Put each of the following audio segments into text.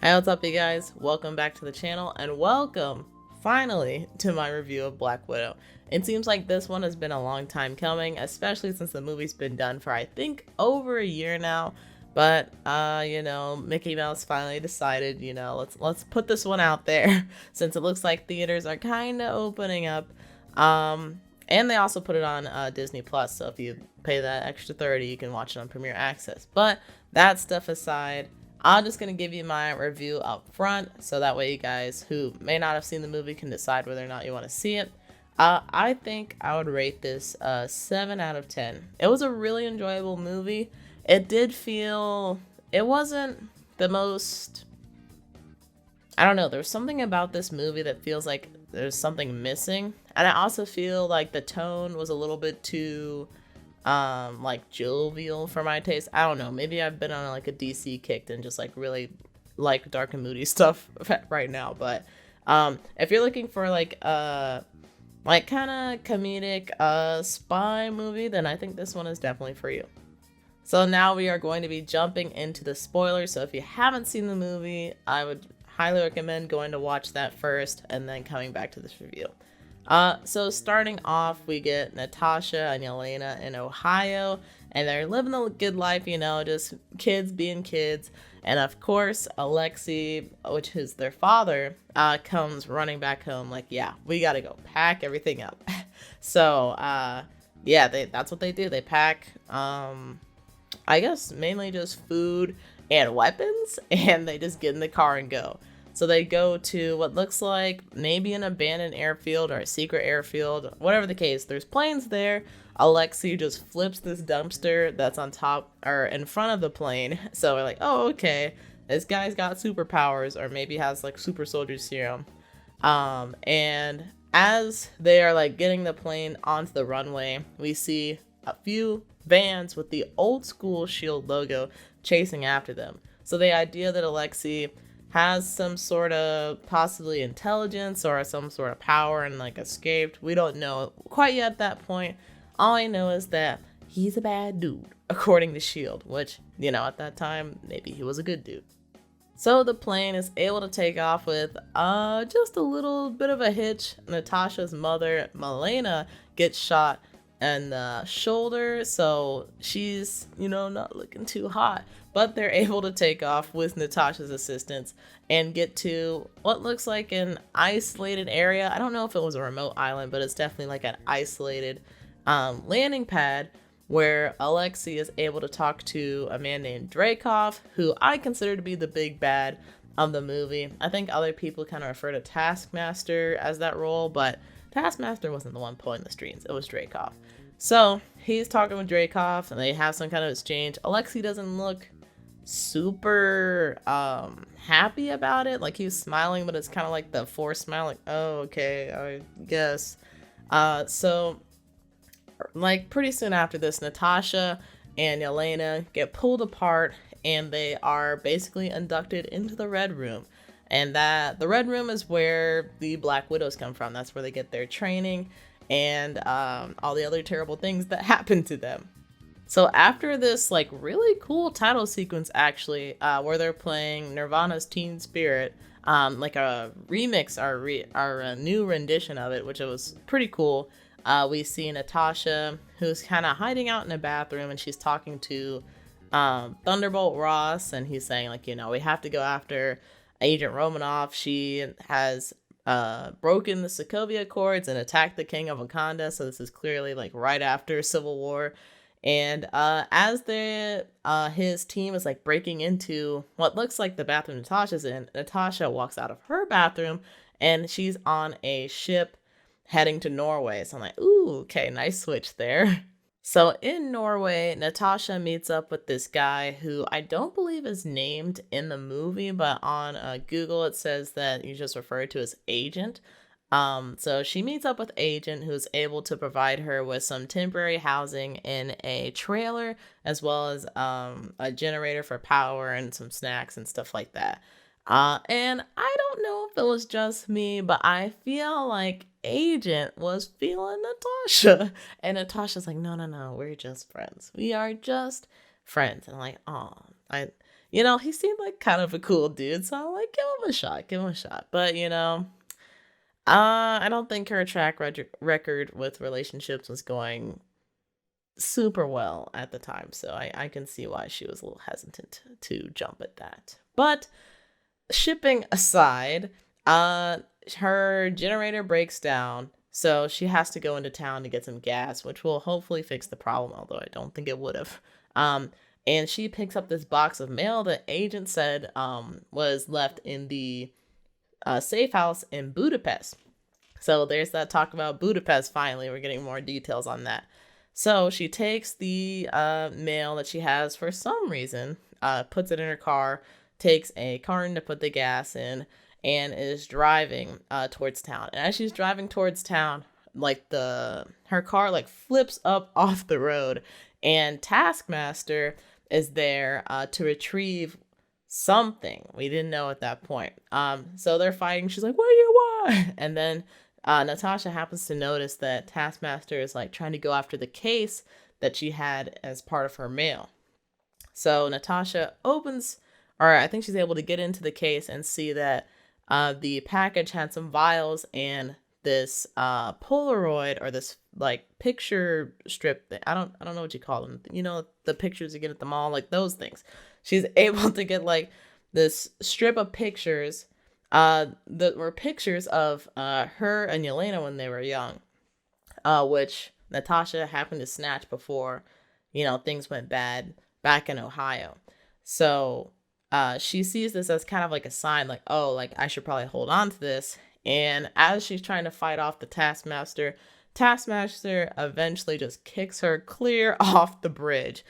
Hey, what's up, you guys? Welcome back to the channel, and welcome, finally, to my review of Black Widow. It seems like this one has been a long time coming, especially since the movie's been done for, I think, over a year now. But, Mickey Mouse finally decided, let's put this one out there, since it looks like theaters are kind of opening up. And they also put it on Disney Plus, so if you pay that extra $30, you can watch it on Premier Access. But that stuff aside, I'm just going to give you my review up front, so that way you guys who may not have seen the movie can decide whether or not you want to see it. I think I would rate this 7 out of 10. It was a really enjoyable movie. It wasn't the most, I don't know, there's something about this movie that feels like there's something missing. And I also feel like the tone was a little bit too like jovial for my taste. I don't know, maybe I've been on like a DC kick and just like really like dark and moody stuff right now. But if you're looking for like kind of comedic spy movie, then I think this one is definitely for you. So now we are going to be jumping into the spoilers. So if you haven't seen the movie, I would highly recommend going to watch that first and then coming back to this review. So starting off, we get Natasha and Yelena in Ohio, and they're living a good life, just kids being kids. And of course, Alexei, which is their father, comes running back home like, yeah, we gotta go pack everything up. So, that's what they do. They pack, I guess mainly just food and weapons, and they just get in the car and go. So they go to what looks like maybe an abandoned airfield or a secret airfield, whatever the case. There's planes there. Alexei just flips this dumpster that's on top or in front of the plane. So we're like, oh, okay, this guy's got superpowers, or maybe has like super soldier serum. And as they are like getting the plane onto the runway, we see a few vans with the old school SHIELD logo chasing after them. So the idea that Alexei has some sort of possibly intelligence or some sort of power and like escaped, we don't know quite yet at that point. All I know is that he's a bad dude, according to SHIELD, which, at that time, maybe he was a good dude. So the plane is able to take off with just a little bit of a hitch. Natasha's mother, Milena, gets shot in the shoulder, so she's, not looking too hot. But they're able to take off with Natasha's assistance and get to what looks like an isolated area. I don't know if it was a remote island, but it's definitely like an isolated landing pad where Alexei is able to talk to a man named Dreykov, who I consider to be the big bad of the movie. I think other people kind of refer to Taskmaster as that role, but Taskmaster wasn't the one pulling the strings. It was Dreykov. So he's talking with Dreykov, and they have some kind of exchange. Alexei doesn't look super happy about it. Like, he was smiling, but it's kind of like the forced smile, like, oh, okay, I guess. So like pretty soon after this, Natasha and Yelena get pulled apart, and they are basically inducted into the Red Room. And that the Red Room is where the Black Widows come from. That's where they get their training and all the other terrible things that happen to them. So after this like really cool title sequence, actually, where they're playing Nirvana's Teen Spirit, like a remix or a new rendition of it, which it was pretty cool. We see Natasha, who's kind of hiding out in a bathroom, and she's talking to Thunderbolt Ross, and he's saying like, we have to go after Agent Romanoff. She has broken the Sokovia Accords and attacked the King of Wakanda. So this is clearly like right after Civil War. And as his team is like breaking into what looks like the bathroom Natasha's in, Natasha walks out of her bathroom, and she's on a ship heading to Norway. So I'm like, ooh, okay, nice switch there. So in Norway, Natasha meets up with this guy who I don't believe is named in the movie, but on Google it says that he's just referred to as Agent. So she meets up with Agent, who's able to provide her with some temporary housing in a trailer, as well as a generator for power and some snacks and stuff like that. And I don't know if it was just me, but I feel like Agent was feeling Natasha. And Natasha's like, no, we're just friends. We are just friends. And I'm like, oh, he seemed like kind of a cool dude. So I'm like, give him a shot. But, I don't think her record with relationships was going super well at the time. So I can see why she was a little hesitant to jump at that. But shipping aside, her generator breaks down. So she has to go into town to get some gas, which will hopefully fix the problem, although I don't think it would have. And she picks up this box of mail that agent said was left in the safe house in Budapest. So there's that talk about Budapest. Finally, we're getting more details on that. So she takes the mail that she has for some reason, puts it in her car, takes a carton to put the gas in, and is driving towards town. And as she's driving towards town, like her car like flips up off the road, and Taskmaster is there to retrieve something. We didn't know at that point. So they're fighting. She's like, "What do you want?" And then Natasha happens to notice that Taskmaster is like trying to go after the case that she had as part of her mail. So Natasha opens, or I think she's able to get into the case and see that the package had some vials and this Polaroid, or this like picture strip thing. I don't know what you call them. The pictures you get at the mall, like those things. She's able to get like this strip of pictures that were pictures of her and Yelena when they were young, which Natasha happened to snatch before, things went bad back in Ohio. So she sees this as kind of like a sign, like, oh, like I should probably hold on to this. And as she's trying to fight off the Taskmaster eventually just kicks her clear off the bridge.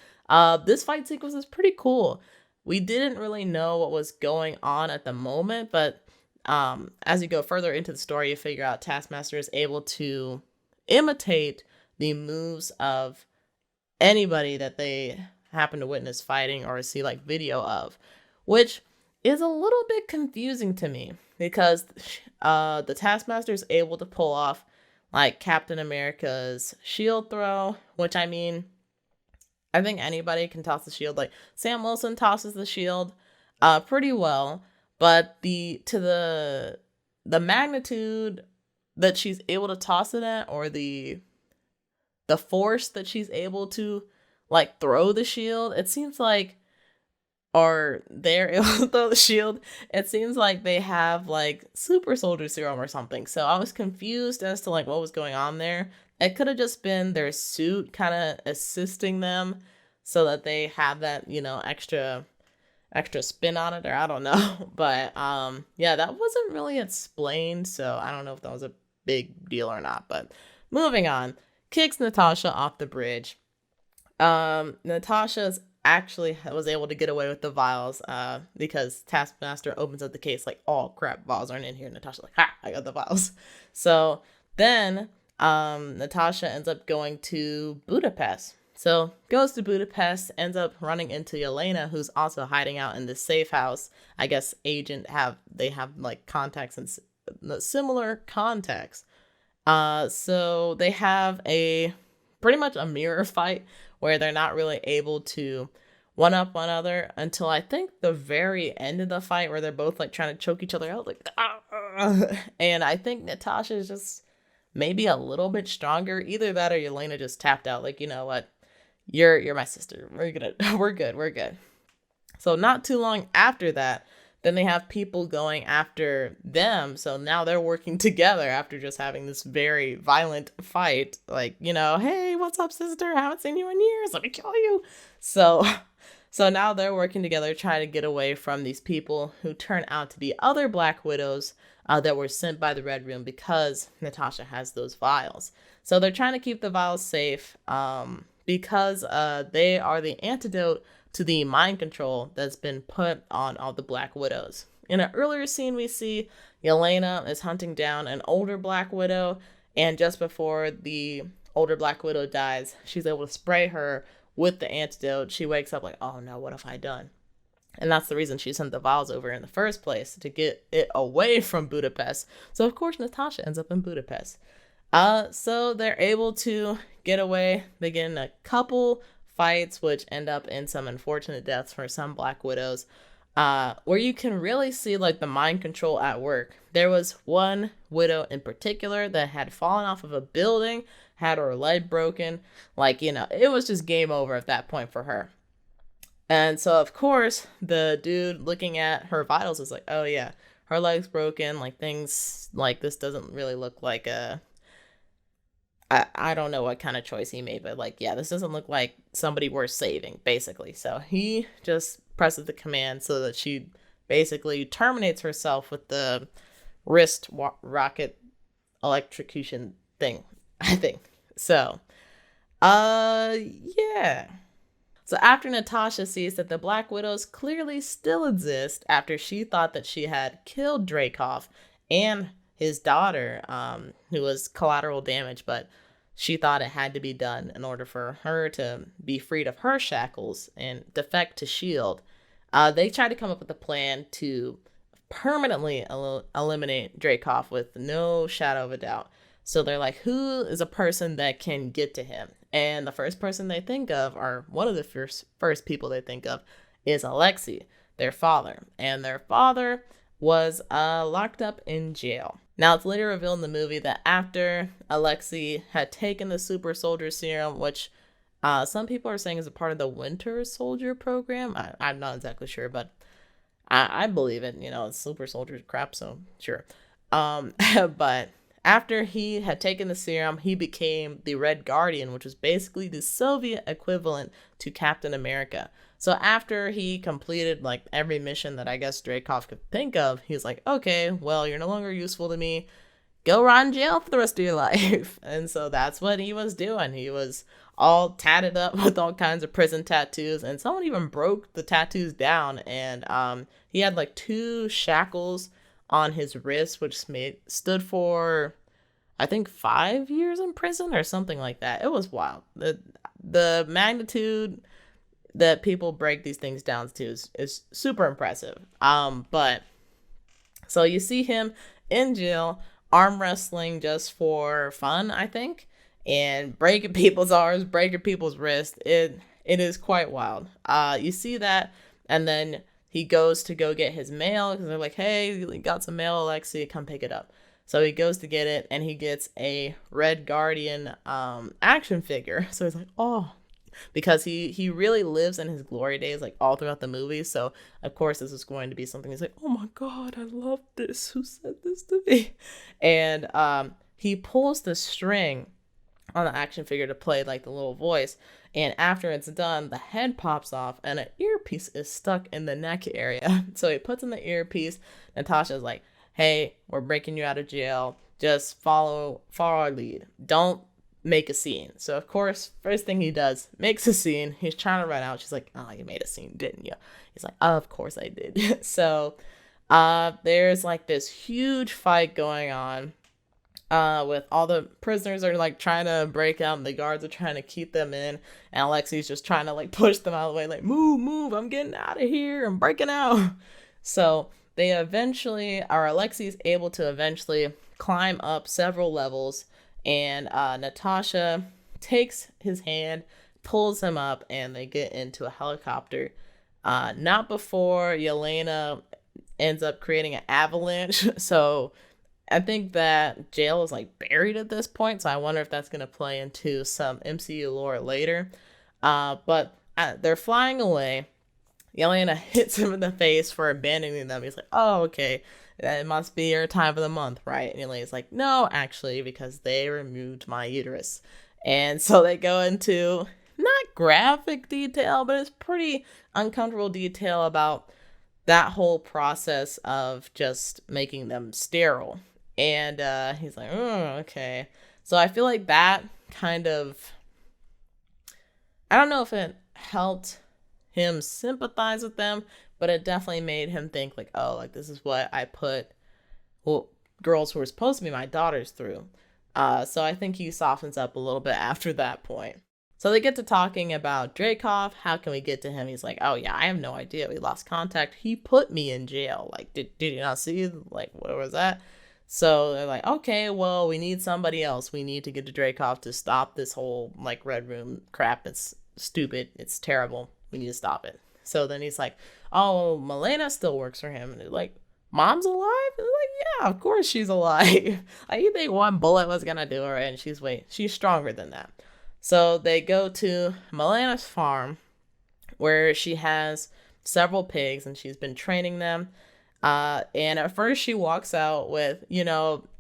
This fight sequence is pretty cool. We didn't really know what was going on at the moment, but as you go further into the story, you figure out Taskmaster is able to imitate the moves of anybody that they happen to witness fighting or see like video of, which is a little bit confusing to me because the Taskmaster is able to pull off like Captain America's shield throw, which I mean, I think anybody can toss the shield. Like Sam Wilson tosses the shield pretty well, but the magnitude that she's able to toss it at, or the force that she's able to like throw the shield, it seems like, or they're able to throw the shield, it seems like they have like super soldier serum or something. So I was confused as to like what was going on there. It could have just been their suit kind of assisting them so that they have that, extra spin on it, or I don't know. But yeah, that wasn't really explained, so I don't know if that was a big deal or not. But moving on, kicks Natasha off the bridge. Natasha's actually was able to get away with the vials because Taskmaster opens up the case like, oh crap, vials aren't in here. Natasha's like, ha, I got the vials. So then Natasha ends up going to Budapest. So goes to Budapest, ends up running into Yelena, who's also hiding out in this safe house. I guess they have like contacts and similar contacts. So they have pretty much a mirror fight where they're not really able to one up one other until I think the very end of the fight, where they're both like trying to choke each other out, like, and I think Natasha is just maybe a little bit stronger. Either that or Yelena just tapped out, like, you know what? You're my sister. We're good. So not too long after that, then they have people going after them. So now they're working together after just having this very violent fight. Like, hey, what's up, sister? I haven't seen you in years. Let me kill you. So now they're working together, trying to get away from these people who turn out to be other Black Widows that were sent by the Red Room because Natasha has those vials. So they're trying to keep the vials safe because they are the antidote to the mind control that's been put on all the Black Widows. In an earlier scene, we see Yelena is hunting down an older Black Widow, and just before the older Black Widow dies, she's able to spray her with the antidote. She wakes up like, oh no, what have I done? And that's the reason she sent the vials over in the first place, to get it away from Budapest. So of course Natasha ends up in Budapest. So they're able to get away. They get in a couple fights, which end up in some unfortunate deaths for some Black Widows, where you can really see like the mind control at work. There was one widow in particular that had fallen off of a building, had her leg broken. Like, it was just game over at that point for her. And so, of course, the dude looking at her vitals is like, oh, yeah, her leg's broken. Like, things like this doesn't really look like I don't know what kind of choice he made, but like, yeah, this doesn't look like somebody worth saving, basically. So he just presses the command so that she basically terminates herself with the wrist rocket electrocution thing, I think. So, yeah. So after Natasha sees that the Black Widows clearly still exist after she thought that she had killed Dreykov and his daughter, who was collateral damage, but she thought it had to be done in order for her to be freed of her shackles and defect to S.H.I.E.L.D. They tried to come up with a plan to permanently eliminate Dreykov with no shadow of a doubt. So they're like, who is a person that can get to him? And the first person they think of, or one of the first people they think of, is Alexei, their father. And their father was locked up in jail. Now, it's later revealed in the movie that after Alexei had taken the super soldier serum, which some people are saying is a part of the Winter Soldier program. I'm not exactly sure, but I believe it. It's super soldier crap, so sure. But after he had taken the serum, he became the Red Guardian, which was basically the Soviet equivalent to Captain America. So after he completed like every mission that I guess Dreykov could think of, he's like, okay, well, you're no longer useful to me. Go rot in jail for the rest of your life. And so that's what he was doing. He was all tatted up with all kinds of prison tattoos, and someone even broke the tattoos down, and he had like 2 shackles on his wrist, which stood for, I think, 5 years in prison or something like that. It was wild. The magnitude that people break these things down to is super impressive. But so you see him in jail, arm wrestling just for fun, I think, and breaking people's arms, breaking people's wrists. It is quite wild. You see that, and then he goes to go get his mail because they're like, hey, you got some mail, Alexei, come pick it up. So he goes to get it, and he gets a Red Guardian action figure. So he's like, oh, because he really lives in his glory days, like all throughout the movie. So of course this is going to be something he's like, oh my god, I love this. Who said this to me? And he pulls the string on the action figure to play like the little voice, and after it's done, the head pops off and an earpiece is stuck in the neck area. So he puts in the earpiece. Natasha's like, hey, we're breaking you out of jail, just follow our lead, don't make a scene. So of course, first thing he does, makes a scene. He's trying to run out. She's like, oh, you made a scene, didn't you? He's like, oh, of course I did. So there's like this huge fight going on with all the prisoners are like trying to break out, and the guards are trying to keep them in, and Alexei's just trying to like push them out of the way, like, move, I'm getting out of here, I'm breaking out. So they eventually, or Alexei's able to eventually climb up several levels, and Natasha takes his hand, pulls him up, and they get into a helicopter. Not before Yelena ends up creating an avalanche. So I think that jail is like buried at this point, so I wonder if that's going to play into some MCU lore later. But they're flying away. Yelena hits him in the face for abandoning them. He's like, oh, okay, it must be your time of the month, right? And Yelena's like, no, actually, because they removed my uterus. And so they go into not graphic detail, but it's pretty uncomfortable detail about that whole process of just making them sterile. And he's like, oh, okay. So I feel like that kind of, I don't know if it helped him sympathize with them, but it definitely made him think like, oh, like this is what I put girls who were supposed to be my daughters through. So I think he softens up a little bit after that point. So they get to talking about Dreykov. How can we get to him? He's like, oh yeah, I have no idea. We lost contact. He put me in jail. Like, did you not see? Like, what was that? So they're like, okay, well, we need somebody else. We need to get to Dreykov to stop this whole like Red Room crap that's stupid. It's terrible. We need to stop it. So then he's like, oh, Milena still works for him. And they're like, Mom's alive? And they're like, yeah, of course she's alive. Like, you think one bullet was gonna do her, and she's stronger than that. So they go to Milena's farm, where she has several pigs, and she's been training them. And at first she walks out with,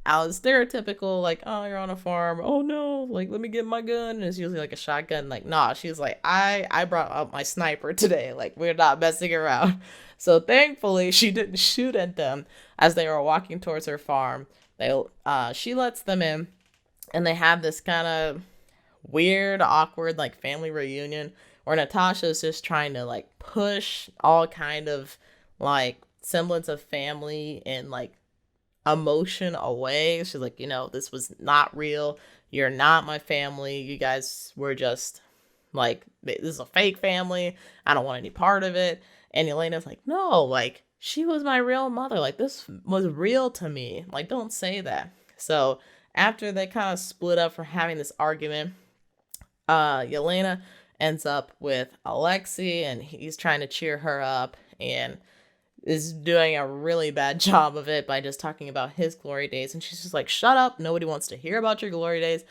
our stereotypical, like, oh, you're on a farm. Oh no, like, let me get my gun. And it's usually like a shotgun. Like, nah, she's like, I brought up my sniper today. Like, we're not messing around. So thankfully she didn't shoot at them as they were walking towards her farm. She lets them in, and they have this kind of weird, awkward, like, family reunion where Natasha is just trying to, like, push all kind of, like, semblance of family and, like, emotion away. She's like, this was not real. You're not my family. You guys were just, like, this is a fake family. I don't want any part of it. And Elena's like, no, like, she was my real mother. Like, this was real to me. Like, don't say that. So after they kind of split up for having this argument, Yelena ends up with Alexei, and he's trying to cheer her up, and is doing a really bad job of it by just talking about his glory days. And she's just like, shut up. Nobody wants to hear about your glory days.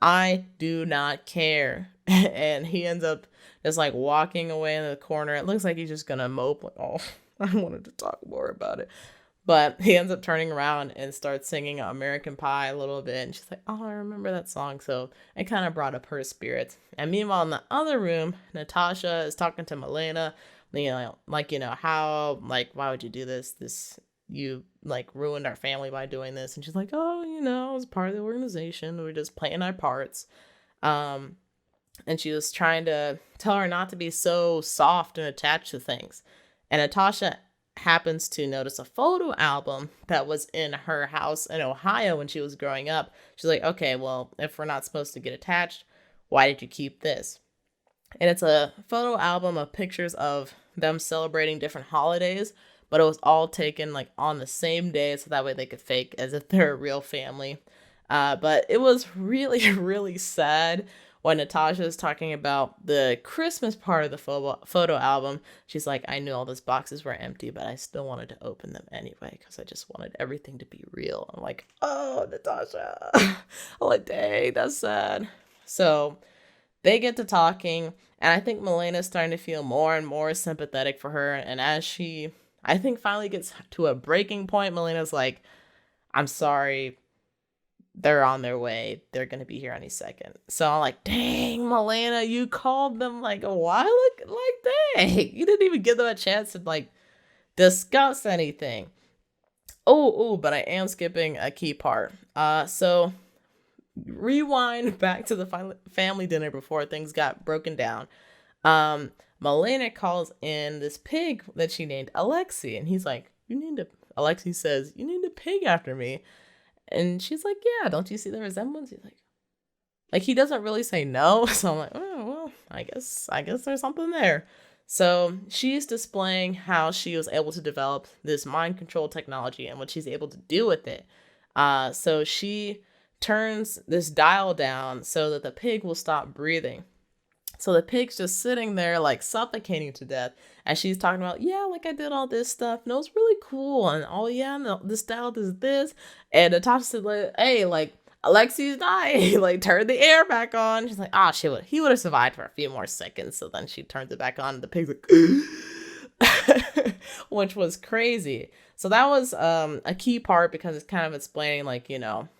I do not care. And he ends up just, like, walking away in the corner. It looks like he's just gonna mope. Like, oh, I wanted to talk more about it. But he ends up turning around and starts singing American Pie a little bit. And she's like, oh, I remember that song. So it kind of brought up her spirits. And meanwhile, in the other room, Natasha is talking to Milena. How, like, why would you do this? You, like, ruined our family by doing this. And she's like, oh, it was part of the organization. We're just playing our parts. And she was trying to tell her not to be so soft and attached to things. And Natasha happens to notice a photo album that was in her house in Ohio when she was growing up. She's like, okay, well, if we're not supposed to get attached, why did you keep this? And it's a photo album of pictures of them celebrating different holidays, but it was all taken, like, on the same day, so that way they could fake as if they're a real family. But it was really, really sad when Natasha is talking about the Christmas part of the photo album. She's like, I knew all those boxes were empty, but I still wanted to open them anyway because I just wanted everything to be real. I'm like, oh, Natasha. I'm like, dang, that's sad. So they get to talking, and I think Milena's starting to feel more and more sympathetic for her. And as she, I think, finally gets to a breaking point, Milena's like, I'm sorry, they're on their way. They're going to be here any second. So I'm like, dang, Milena, you called them, like, a while ago? Like, dang, you didn't even give them a chance to, like, discuss anything. But I am skipping a key part. So rewind back to the family dinner before things got broken down. Milena calls in this pig that she named Alexei, and he's like, Alexei says, you named a pig after me. And she's like, yeah, don't you see the resemblance? He's like he doesn't really say no. So I'm like, oh, well, I guess there's something there. So she's displaying how she was able to develop this mind control technology and what she's able to do with it. So she turns this dial down so that the pig will stop breathing. So the pig's just sitting there, like, suffocating to death as she's talking about, yeah, like, I did all this stuff, and it was really cool, and oh yeah, no, this dial does this. And Natasha said, like, hey, like, Alexei's dying, like, turn the air back on. She's like, he would have survived for a few more seconds. So then she turns it back on, and the pig's like, which was crazy. So that was a key part because it's kind of explaining, like,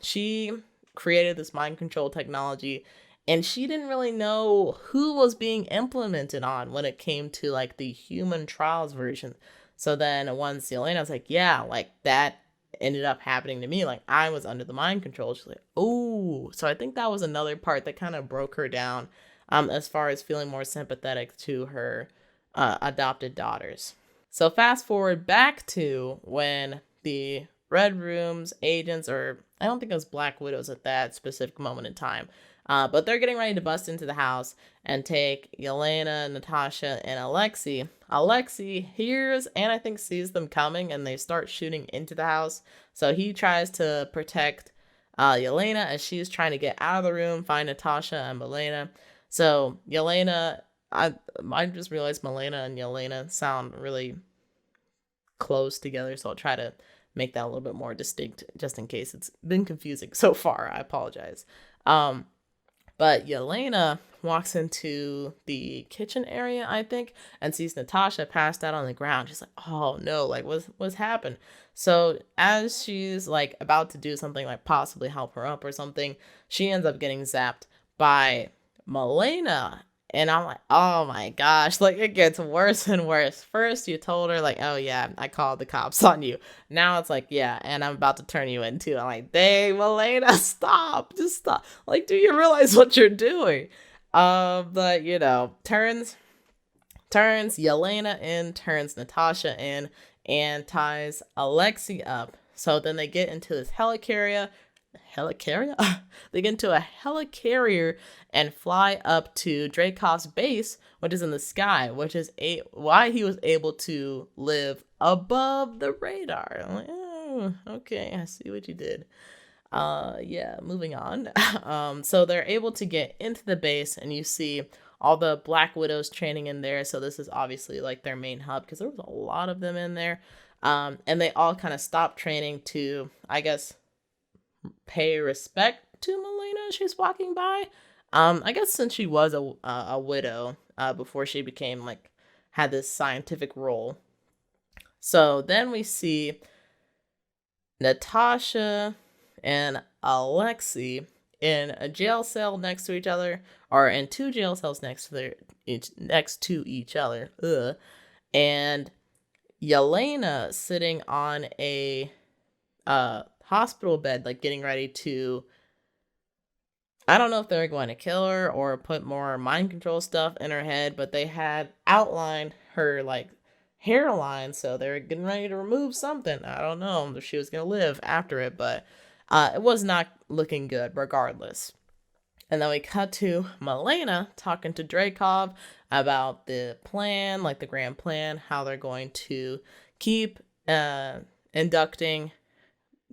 she created this mind control technology, and she didn't really know who was being implemented on when it came to, like, the human trials version. So then once Yelena's like, yeah, like, that ended up happening to me. Like, I was under the mind control. She's like, oh. So I think that was another part that kind of broke her down as far as feeling more sympathetic to her adopted daughters. So fast forward back to when the Red Room's agents, or I don't think it was Black Widows at that specific moment in time, but they're getting ready to bust into the house and take Yelena, Natasha, and Alexei. Alexei hears and I think sees them coming, and they start shooting into the house. So he tries to protect Yelena as she's trying to get out of the room, find Natasha and Milena. So Yelena I just realized Milena and Yelena sound really close together, so I'll try to make that a little bit more distinct just in case it's been confusing so far. I apologize. Um, but Yelena walks into the kitchen area, I think, and sees Natasha passed out on the ground. She's like, "Oh no, like what's happened?" So as she's like about to do something, like possibly help her up or something, she ends up getting zapped by Milena. And I'm like, oh my gosh, like it gets worse and worse. First, you told her, like, oh yeah, I called the cops on you. Now it's like, yeah, and I'm about to turn you in too. I'm like, dang, Milena, stop, just stop. Like, do you realize what you're doing? But you know, turns Yelena in, turns Natasha in, and ties Alexei up. So then they get into this helicarrier. Helicarrier? They get into a helicarrier and fly up to Dreykov's base, which is in the sky, which is why he was able to live above the radar. I'm like, oh, okay, I see what you did. Yeah, moving on. So they're able to get into the base, and you see all the Black Widows training in there. So this is obviously like their main hub because there was a lot of them in there. And they all kind of stopped training to, I guess, pay respect to Milena as she's walking by. I guess since she was a widow before she became like had this scientific role. So then we see Natasha and Alexei in a jail cell next to each other, or in two jail cells next to each other. Ugh. And Yelena sitting on a hospital bed, like getting ready to, I don't know if they're going to kill her or put more mind control stuff in her head, but they had outlined her like hairline, so they're getting ready to remove something. I don't know if she was going to live after it, but it was not looking good regardless. And then we cut to Milena talking to Dreykov about the plan, like the grand plan, how they're going to keep inducting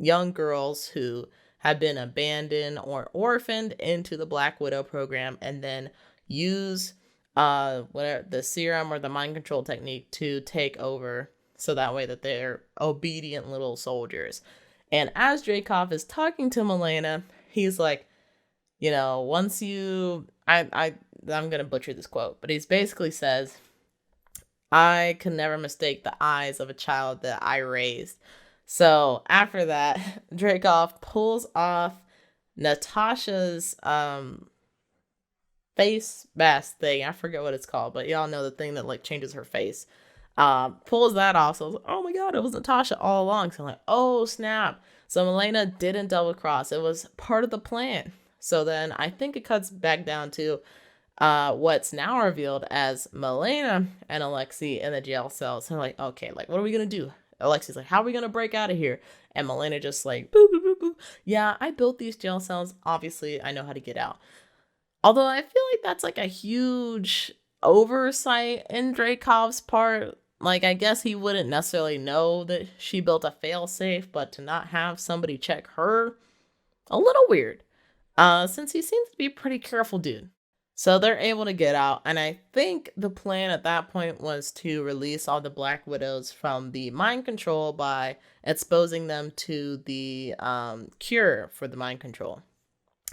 young girls who have been abandoned or orphaned into the Black Widow program, and then use whatever the serum or the mind control technique to take over, so that way that they're obedient little soldiers. And as Dreykov is talking to Milena, he's like, you know, once you, I'm gonna butcher this quote, but he basically says, "I can never mistake the eyes of a child that I raised." So after that, Dreykov pulls off Natasha's face mask thing. I forget what it's called, but y'all know the thing that like changes her face. Pulls that off. So I was like, oh my god, it was Natasha all along. So I'm like, oh snap. So Milena didn't double cross. It was part of the plan. So then I think it cuts back down to what's now revealed as Milena and Alexei in the jail cell. So like, okay, like what are we gonna do? Alexei's like, how are we gonna break out of here? And Milena just like, boop, boop, boop, boop. Yeah, I built these jail cells. Obviously, I know how to get out. Although I feel like that's like a huge oversight in Dreykov's part. Like, I guess he wouldn't necessarily know that she built a failsafe, but to not have somebody check her, a little weird. Since he seems to be a pretty careful dude. So they're able to get out, and I think the plan at that point was to release all the Black Widows from the mind control by exposing them to the cure for the mind control.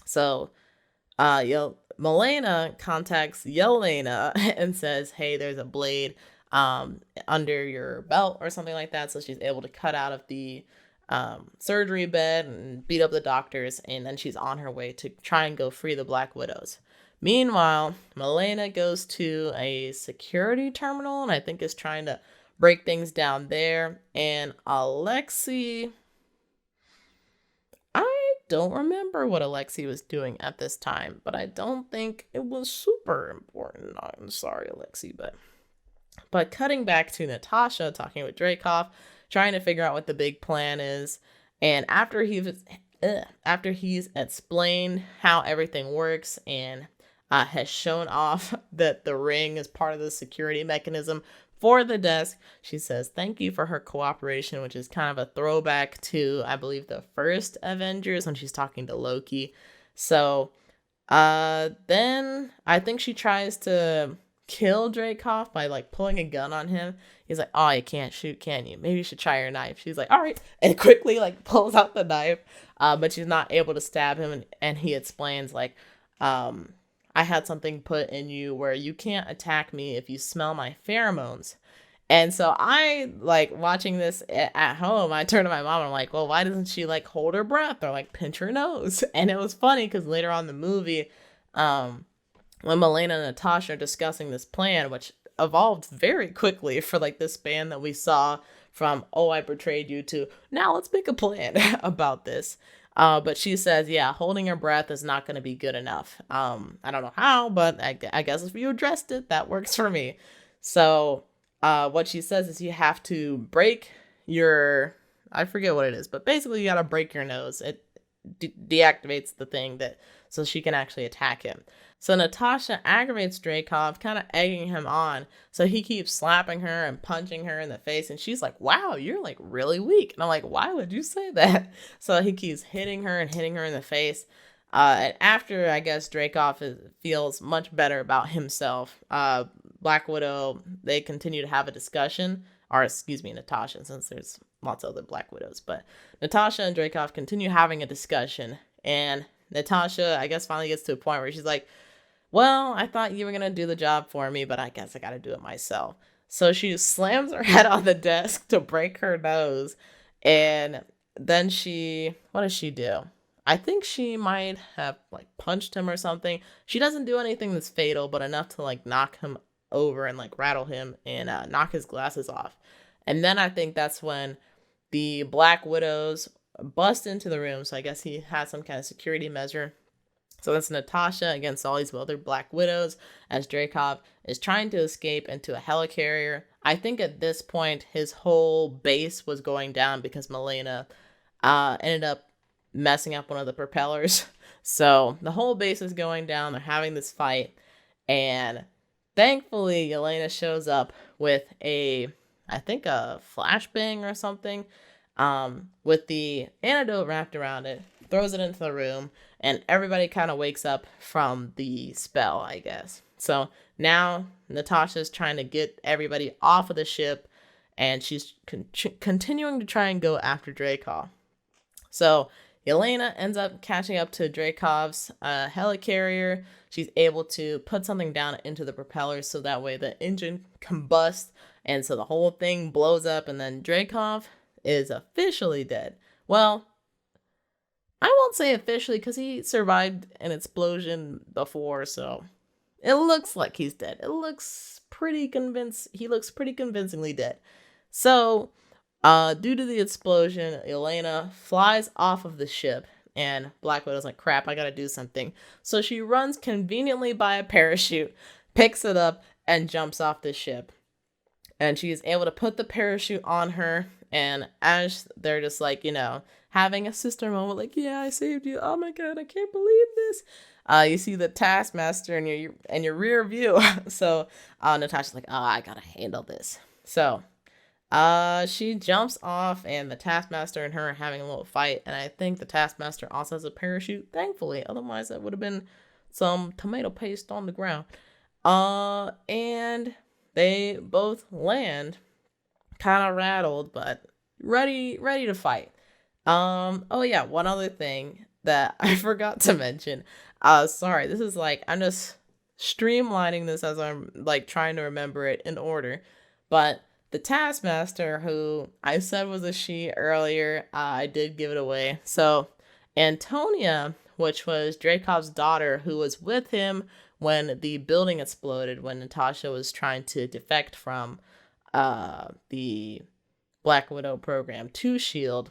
So Milena contacts Yelena and says, hey, there's a blade under your belt or something like that. So she's able to cut out of the surgery bed and beat up the doctors, and then she's on her way to try and go free the Black Widows. Meanwhile, Milena goes to a security terminal and I think is trying to break things down there. And Alexei, I don't remember what Alexei was doing at this time, but I don't think it was super important. I'm sorry, Alexei, but cutting back to Natasha talking with Dreykov, trying to figure out what the big plan is. And after he's explained how everything works and has shown off that the ring is part of the security mechanism for the desk, she says thank you for her cooperation, which is kind of a throwback to, I believe, the first Avengers when she's talking to Loki. So then I think she tries to kill Dreykov by like pulling a gun on him. He's like, oh, you can't shoot, can you? Maybe you should try your knife. She's like, all right, and quickly like pulls out the knife, but she's not able to stab him. And he explains like, I had something put in you where you can't attack me if you smell my pheromones. And so I, like, watching this at home, I turned to my mom and I'm like, well, why doesn't she, like, hold her breath or, like, pinch her nose? And it was funny because later on in the movie, when Milena and Natasha are discussing this plan, which evolved very quickly for, like, this span that we saw from, oh, I betrayed you to, now let's make a plan about this. But she says, yeah, holding her breath is not going to be good enough. I don't know how, but I guess if you addressed it, that works for me. So what she says is you have to break your, I forget what it is, but basically you got to break your nose. It deactivates the thing that, so she can actually attack him. So Natasha aggravates Dreykov, kind of egging him on. So he keeps slapping her and punching her in the face. And she's like, wow, you're like really weak. And I'm like, why would you say that? So he keeps hitting her and hitting her in the face. And after, I guess, Dreykov feels much better about himself, Black Widow, they continue to have a discussion. Or, excuse me, Natasha, since there's lots of other Black Widows. But Natasha and Dreykov continue having a discussion. And Natasha, I guess, finally gets to a point where she's like, well, I thought you were going to do the job for me, but I guess I got to do it myself. So she slams her head on the desk to break her nose. And then what does she do? I think she might have like punched him or something. She doesn't do anything that's fatal, but enough to like knock him over and like rattle him and knock his glasses off. And then I think that's when the Black Widows bust into the room. So I guess he has some kind of security measure. So that's Natasha against all these other Black Widows as Dreykov is trying to escape into a helicarrier. I think at this point, his whole base was going down because Milena ended up messing up one of the propellers. So the whole base is going down. They're having this fight. And thankfully, Yelena shows up with I think a flashbang or something, with the antidote wrapped around it, throws it into the room, and everybody kind of wakes up from the spell, I guess. So now Natasha's trying to get everybody off of the ship, and she's continuing to try and go after Dreykov. So Yelena ends up catching up to Dreykov's helicarrier. She's able to put something down into the propeller so that way the engine combusts, and so the whole thing blows up, and then Dreykov is officially dead. Well, I won't say officially because he survived an explosion before, so it looks like he's dead. He looks pretty convincingly dead. So, due to the explosion, Yelena flies off of the ship, and Black Widow's like, crap, I gotta do something. So she runs conveniently by a parachute, picks it up, and jumps off the ship. And she is able to put the parachute on her, and as they're just like, having a sister moment, like, yeah, I saved you. Oh my god, I can't believe this. You see the Taskmaster in your rear view. So Natasha's like, oh, I gotta handle this. So she jumps off, and the Taskmaster and her are having a little fight. And I think the Taskmaster also has a parachute, thankfully. Otherwise, that would have been some tomato paste on the ground. And they both land kind of rattled, but ready to fight. Oh yeah, one other thing that I forgot to mention. Sorry, this is like, I'm just streamlining this as I'm like trying to remember it in order. But the Taskmaster, who I said was a she earlier, I did give it away. So Antonia, which was Dreykov's daughter, who was with him when the building exploded, when Natasha was trying to defect from the Black Widow program to S.H.I.E.L.D.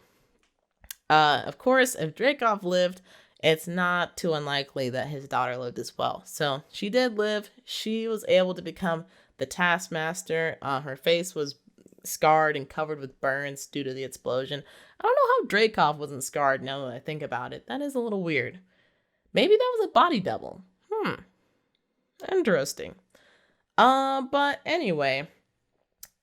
Of course, if Dreykov lived, it's not too unlikely that his daughter lived as well. So she did live. She was able to become the Taskmaster. Her face was scarred and covered with burns due to the explosion. I don't know how Dreykov wasn't scarred now that I think about it. That is a little weird. Maybe that was a body double. Interesting. But anyway,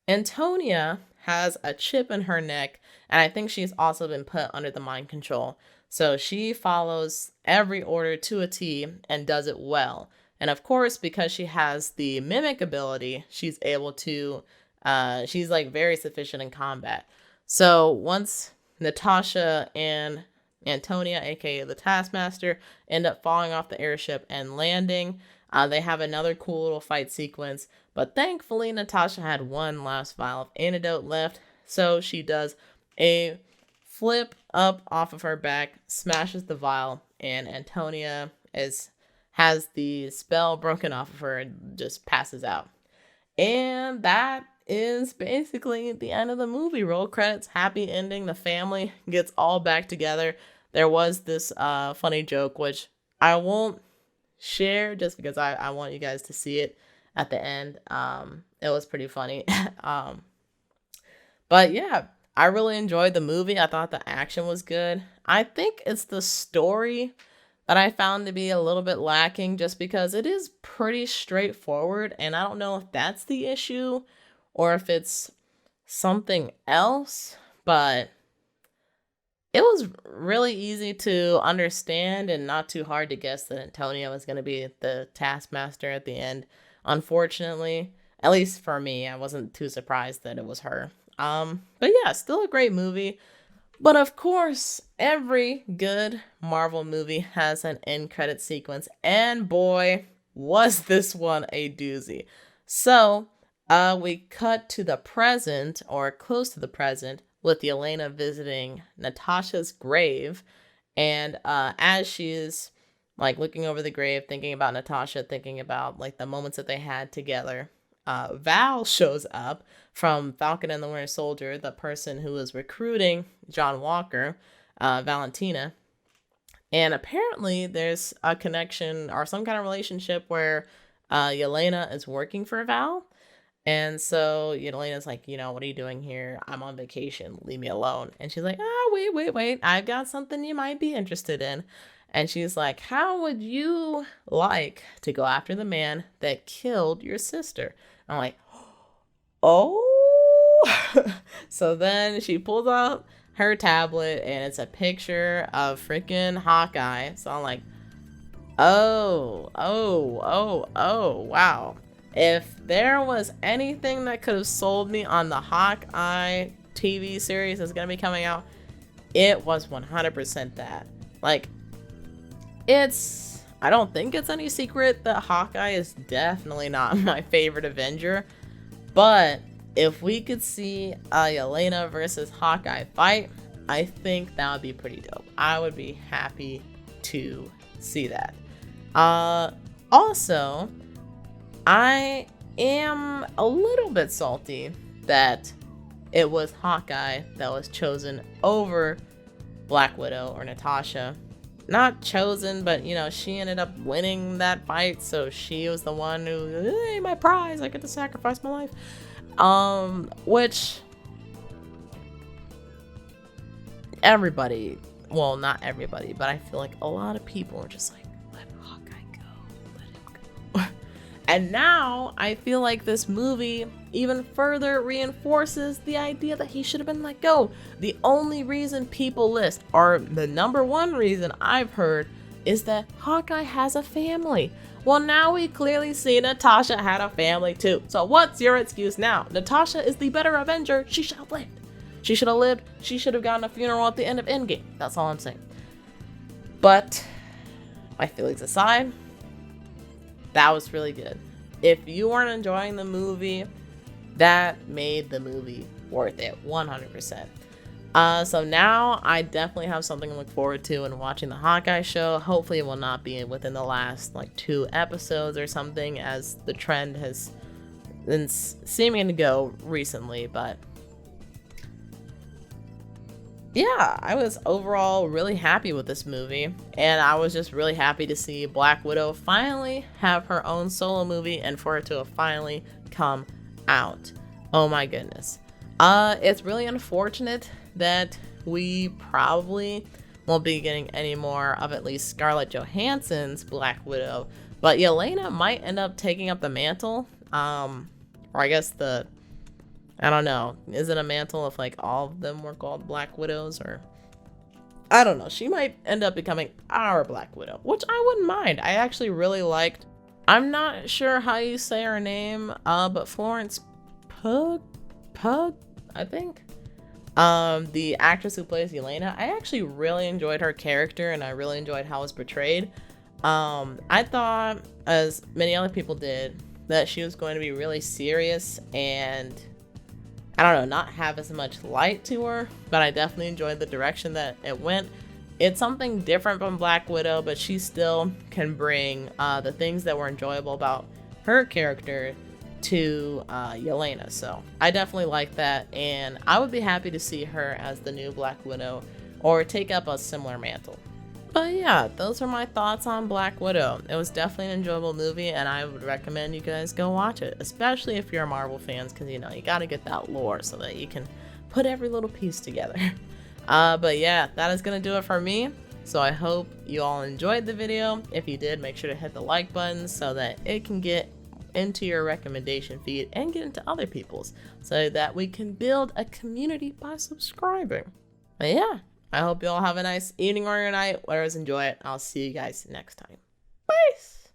Antonia has a chip in her neck, and I think she's also been put under the mind control. So she follows every order to a T and does it well. And of course, because she has the mimic ability, she's able to, she's like very sufficient in combat. So once Natasha and Antonia, aka the Taskmaster, end up falling off the airship and landing, they have another cool little fight sequence. But thankfully, Natasha had one last vial of antidote left. So she does a flip up off of her back, smashes the vial, and Antonia has the spell broken off of her and just passes out. And that is basically the end of the movie. Roll credits, happy ending. The family gets all back together. There was this funny joke, which I won't share just because I want you guys to see it at the end. It was pretty funny. But yeah, I really enjoyed the movie. I thought the action was good. I think it's the story that I found to be a little bit lacking, just because it is pretty straightforward, and I don't know if that's the issue or if it's something else, but it was really easy to understand and not too hard to guess that Antonia was going to be the Taskmaster at the end. Unfortunately, at least for me, I wasn't too surprised that it was her. But yeah, still a great movie. But of course, every good Marvel movie has an end credit sequence, and boy, was this one a doozy. So, we cut to the present, or close to the present, with Yelena visiting Natasha's grave, and as she's like looking over the grave, thinking about Natasha, thinking about like the moments that they had together, Val shows up from Falcon and the Winter Soldier, the person who was recruiting John Walker, Valentina. And apparently there's a connection or some kind of relationship where Yelena is working for Val. And so Yelena's like, what are you doing here? I'm on vacation. Leave me alone. And she's like, wait. I've got something you might be interested in. And she's like, how would you like to go after the man that killed your sister? I'm like, oh. So then she pulls out her tablet and it's a picture of freaking Hawkeye. So I'm like, oh, wow. If there was anything that could have sold me on the Hawkeye TV series that's going to be coming out, it was 100% that. Like, I don't think it's any secret that Hawkeye is definitely not my favorite Avenger, but if we could see a Yelena versus Hawkeye fight, I think that would be pretty dope. I would be happy to see that. Also, I am a little bit salty that it was Hawkeye that was chosen over Black Widow or Natasha. Not chosen, but she ended up winning that fight, so she was the one who, hey, my prize, I get to sacrifice my life. Which everybody, well, not everybody, but I feel like a lot of people are just like, let Hawkeye go, let him go. And now I feel like this movie even further reinforces the idea that he should have been let go. The only reason people list, or the number one reason I've heard, is that Hawkeye has a family. Well, now we clearly see Natasha had a family too. So what's your excuse now? Natasha is the better Avenger. She should have lived. She should have lived. She should have gotten a funeral at the end of Endgame. That's all I'm saying. But my feelings aside, that was really good. If you weren't enjoying the movie, that made the movie worth it 100%. So now I definitely have something to look forward to in watching the Hawkeye show. Hopefully it will not be within the last 2 episodes or something, as the trend has been seeming to go recently. But yeah, I was overall really happy with this movie, and I was just really happy to see Black Widow finally have her own solo movie and for it to have finally come out. Oh my goodness. It's really unfortunate that we probably won't be getting any more of at least Scarlet Johansson's Black Widow, but Yelena might end up taking up the mantle, or I guess I don't know, is it a mantle if all of them were called Black Widows, or I don't know. She might end up becoming our Black Widow, which I wouldn't mind. I actually really liked I'm not sure how you say her name, but Florence Pug, I think. The actress who plays Yelena, I actually really enjoyed her character and I really enjoyed how it was portrayed. I thought, as many other people did, that she was going to be really serious and, I don't know, not have as much light to her, but I definitely enjoyed the direction that it went. It's something different from Black Widow, but she still can bring the things that were enjoyable about her character to Yelena. So I definitely like that, and I would be happy to see her as the new Black Widow or take up a similar mantle. But yeah, those are my thoughts on Black Widow. It was definitely an enjoyable movie, and I would recommend you guys go watch it, especially if you're Marvel fans, because you know, you gotta get that lore so that you can put every little piece together. But yeah, that is gonna do it for me. So I hope you all enjoyed the video. If you did, make sure to hit the like button so that it can get into your recommendation feed and get into other people's, so that we can build a community by subscribing. But yeah, I hope you all have a nice evening or night. Whatever's, enjoy it. I'll see you guys next time. Peace!